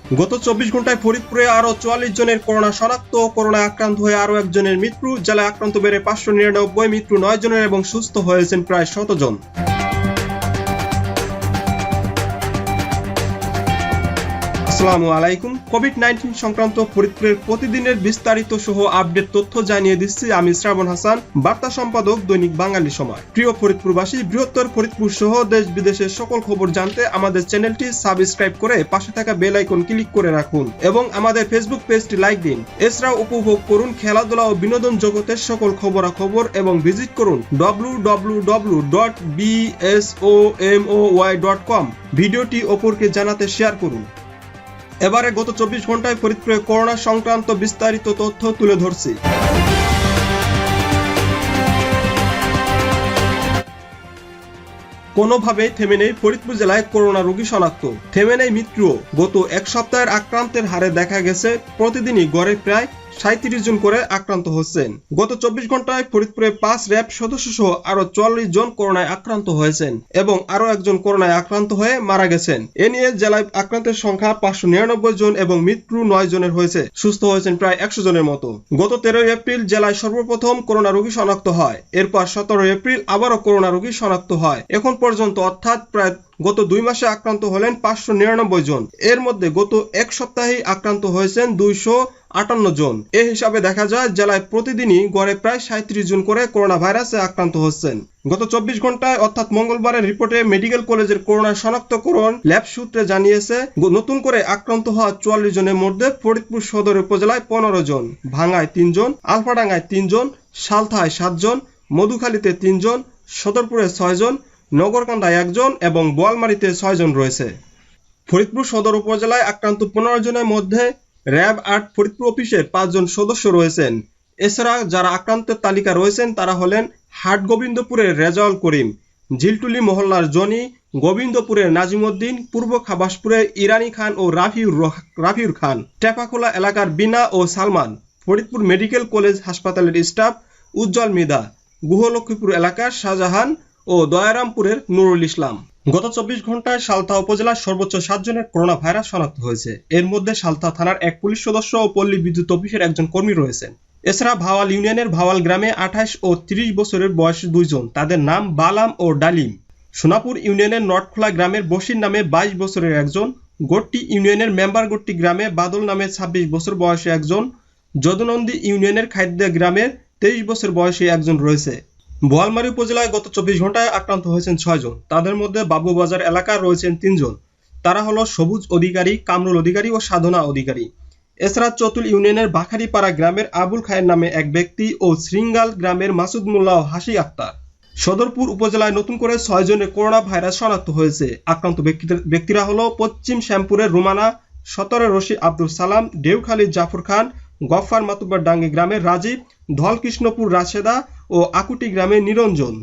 গত 24 ঘন্টায় ফরিদপুরে আরো 44 জনের করোনা শনাক্ত, করোনায় আক্রান্ত হয়ে আরো একজনের মৃত্যু, জেলায় আক্রান্ত বেড়ে 599, মৃত্যু 9 জনের এবং সুস্থ হয়েছেন প্রায় 100 জন। আসসালামু আলাইকুম। কোভিড-19 সংক্রান্ত ফরিদপুরের প্রতিদিনের বিস্তারিত সহ আপডেট তথ্য জানিয়ে দিচ্ছি আমি শ্রাবণ হাসান, বার্তা সম্পাদক দৈনিক বাঙালি সময়। প্রিয় ফরিদপুরবাসী, বৃহত্তর ফরিদপুর সহ দেশ বিদেশের সকল খবর জানতে আমাদের চ্যানেলটি সাবস্ক্রাইব করে পাশে থাকা বেল আইকন ক্লিক করে রাখুন এবং আমাদের ফেসবুক পেজটি লাইক দিন। এছাড়াও উপভোগ করুন খেলাধুলা ও বিনোদন জগতের সকল খবরাখবর এবং ভিজিট করুন www.bsomoy.com। ভিডিওটি অপরকে জানাতে শেয়ার করুন। এবারে গত 24 ঘন্টায় ফরিদপুরে করোনা সংক্রান্ত বিস্তারিত তথ্য তুলে ধরছি। কোনোভাবেই থেমে নেই ফরিদপুর জেলায় করোনা রোগী শনাক্ত, থেমে নেই মৃত্যু। গত এক সপ্তাহের আক্রান্তের হারে দেখা গেছে প্রতিদিনই গড়ে প্রায় 37 জন করে আক্রান্ত হচ্ছেন। গত 24 ঘন্টায় ফরিদপুরে 5 র্যাব সদস্য সহ আরো 44 জন করোনায় আক্রান্ত হয়েছেন এবং আরো একজন করোনায় আক্রান্ত হয়ে মারা গেছেন। এ নিয়ে জেলায় আক্রান্তের সংখ্যা 599 জন এবং মৃত্যু 9 জনের হয়েছে, সুস্থ হয়েছেন প্রায় 100 জনের মতো। গত 13 এপ্রিল জেলায় সর্বপ্রথম করোনা রোগী শনাক্ত হয়, এরপর 17 এপ্রিল আবারও করোনা রোগী শনাক্ত হয়। এখন পর্যন্ত অর্থাৎ প্রায় গত 2 মাসে আক্রান্ত হলেন 599 জন। এর মধ্যে গত এক সপ্তাহেই আক্রান্ত হয়েছেন 258 জন। এই হিসাবে দেখা যায় জেলায় প্রতিদিনই গড়ে প্রায় 37 জন করে করোনা ভাইরাসে আক্রান্ত হচ্ছেন। গত 24 ঘন্টায় অর্থাৎ মঙ্গলবারের রিপোর্টে মেডিকেল কলেজের করোনা শনাক্তকরণ ল্যাব সূত্রে জানিয়েছে নতুন করে আক্রান্ত হওয়া 44 জনের মধ্যে ফরিদপুর সদর উপজেলায় 15 জন, ভাঙ্গায় 3 জন, আলফাডাঙ্গায় 3 জন, সালথায় 7 জন, মধুখালীতে 3 জন, সদরপুরে 6 জন, নগরকান্দায় 1 জন এবং বোয়ালমারীতে 6 জন রয়েছে। ফরিদপুর সদর উপজেলায় আক্রান্ত 15 জনের মধ্যে র্যাব 8 ফরিদপুর অফিসের 5 জন সদস্য রয়েছেন। এছাড়া যারা আক্রান্তের তালিকা রয়েছেন তারা হলেন হাট গোবিন্দপুরের রেজাউল করিম, ঝিলটুলি মহল্লার জনি, গোবিন্দপুরের নাজিমউদ্দিন, পূর্ব খাবাসপুরের ইরানি খান ও রাফিউর খান, টেপাখোলা এলাকার বিনা ও সালমান, ফরিদপুর মেডিকেল কলেজ হাসপাতালের স্টাফ উজ্জ্বল মৃধা, গুহলক্ষ্মীপুর এলাকার শাহজাহান ও দয়ারামপুরের নুরুল ইসলাম। গত 24 ঘন্টায় সালথা উপজেলার সর্বোচ্চ 7 জনের করোনা ভাইরাস শনাক্ত হয়েছে। এর মধ্যে সালথা থানার এক পুলিশ সদস্য ও পল্লী বিদ্যুৎ অফিসের একজন কর্মী রয়েছেন। এছাড়া ভাওয়াল ইউনিয়নের ভাওয়াল গ্রামে 28 ও 30 বছরের বয়সী 2 জন, তাদের নাম বালাম ও ডালিম। সোনাপুর ইউনিয়নের নটখোলা গ্রামের বশির নামে 22 বছরের একজন, গট্টি ইউনিয়নের মেম্বারগট্টি গ্রামে বাদল নামে 26 বছর বয়সী একজন, যদুনন্দী ইউনিয়নের খাদ্যা গ্রামের 23 বছর বয়সী একজন রয়েছে। বোয়ালমারী উপজেলায় গত 24 ঘন্টায় আক্রান্ত হয়েছেন 6 জন, তাদের মধ্যে বাবুবাজার এলাকার রয়েছেন 3 জন। তারা হলো সবুজ অধিকারী, কামরুল অধিকারী ও সাধনা অধিকারী। এছাড়া চতুল ইউনিয়নের বাখারিপাড়া গ্রামের আবুল খায়ের নামে এক ব্যক্তি ও শৃঙ্গাল গ্রামের মাসুদ মোল্লা ও হাসি আক্তার। সদরপুর উপজেলায় নতুন করে 6 জনের করোনা ভাইরাস শনাক্ত হয়েছে। আক্রান্ত ব্যক্তিরা হলো পশ্চিম শ্যামপুরের রুমানা, সতরের রশি আব্দুল সালাম, ঢেউখালীর জাফর খান, গফফার মাতুব্বার ডাঙ্গি গ্রামের রাজীব, ধলকৃষ্ণপুর রাশেদা ও আকুটি গ্রামের নিরঞ্জন।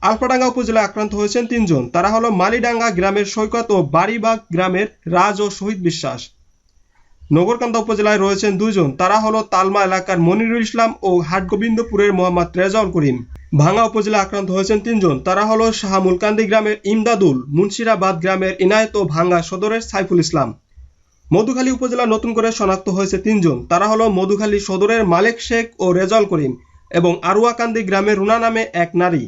আলফাডাঙ্গা উপজেলায় আক্রান্ত হয়েছেন 3 জন, তারা হলো মালিডাঙ্গা গ্রামের সৈকত ও বাড়িবাগ গ্রামের রাজ ও শহীদ বিশ্বাস। নগরকান্দা উপজেলায় রয়েছেন 2 জন, তারা হলো তালমা এলাকার মনিরুল ইসলাম ও হাটগোবিন্দপুরের মোহাম্মদ রেজাউল করিম। ভাঙ্গা উপজেলায় আক্রান্ত হয়েছেন 3 জন, তারা হলো শাহমুলকান্দি গ্রামের ইমদাদুল, মুন্সিরাবাদ গ্রামের ইনায়েত ও ভাঙ্গা সদরের সাইফুল ইসলাম। মধুখালী উপজেলা নতুন করে শনাক্ত হয়েছে 3 জন, তারা হলো মধুখালী সদরের মালেক শেখ ও রেজাউল করিম এবং আরুয়াকান্দি গ্রামের রুনা নামে এক নারী।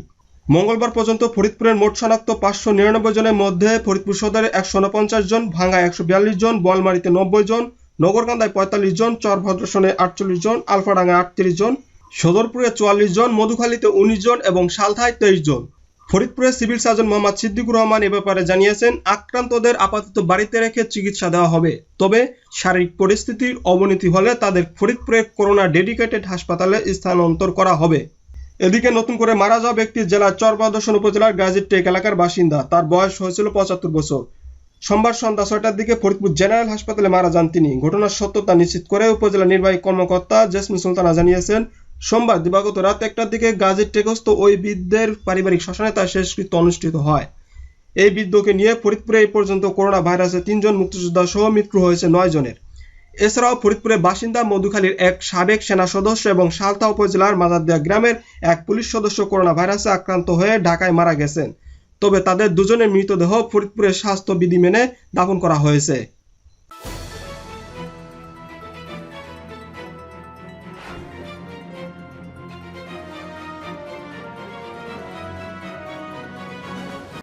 মঙ্গলবার পর্যন্ত ফরিদপুরের মোট শনাক্ত 599 জনের মধ্যে ফরিদপুর সদরে 149 জন, ভাঙ্গায় 142 জন, বোয়ালমারীতে 90 জন, নগরকান্দায় 45 জন, চরভদ্রসনে 48 জন, আলফাডাঙ্গায় 38 জন, সদরপুরে 44 জন, মধুখালীতে 19 জন এবং সালথায় 23 জন। ফরিদপুরের সিভিল সার্জন মোহাম্মদ সিদ্দিকুর রহমান এ ব্যাপারে জানিয়েছেন, আক্রান্তদের আপাতত বাড়িতে রেখে চিকিৎসা দেওয়া হবে, তবে শারীরিক পরিস্থিতির অবনতি হলে তাদের ফরিদপুরের করোনা ডেডিকেটেড হাসপাতালে স্থানান্তর করা হবে। এদিকে নতুন করে মারা যাওয়া ব্যক্তি জেলার চরভদ্রসন উপজেলার গাজীর টেক এলাকার বাসিন্দা, তার বয়স হয়েছিল 75 বছর। সোমবার সন্ধ্যা 6টার দিকে ফরিদপুর জেনারেল হাসপাতালে মারা যান তিনি। ঘটনার সত্যতা নিশ্চিত করে উপজেলা নির্বাহী কর্মকর্তা জেসমিন সুলতানা জানিয়েছেন, সোমবার দিবাগত রাত 1টার দিকে গাজীর টেকস্থ ওই বৃদ্ধের পারিবারিক শ্মশানে তার শেষকৃত্য অনুষ্ঠিত হয়। এই বৃদ্ধকে নিয়ে ফরিদপুরে এই পর্যন্ত করোনা ভাইরাসে 3 জন মুক্তিযোদ্ধা সহ মৃত্যু হয়েছে 9 জনের। এছাড়াও ফরিদপুরের বাসিন্দা মধুখালীর এক সাবেক সেনা সদস্য এবং সালথা উপজেলার মাজারদিয়া গ্রামের এক পুলিশ সদস্য করোনা ভাইরাসে আক্রান্ত হয়ে ঢাকায় মারা গেছেন, তবে তাদের দুজনের মৃতদেহ ফরিদপুরের স্বাস্থ্য বিধি মেনে দাফন করা হয়েছে।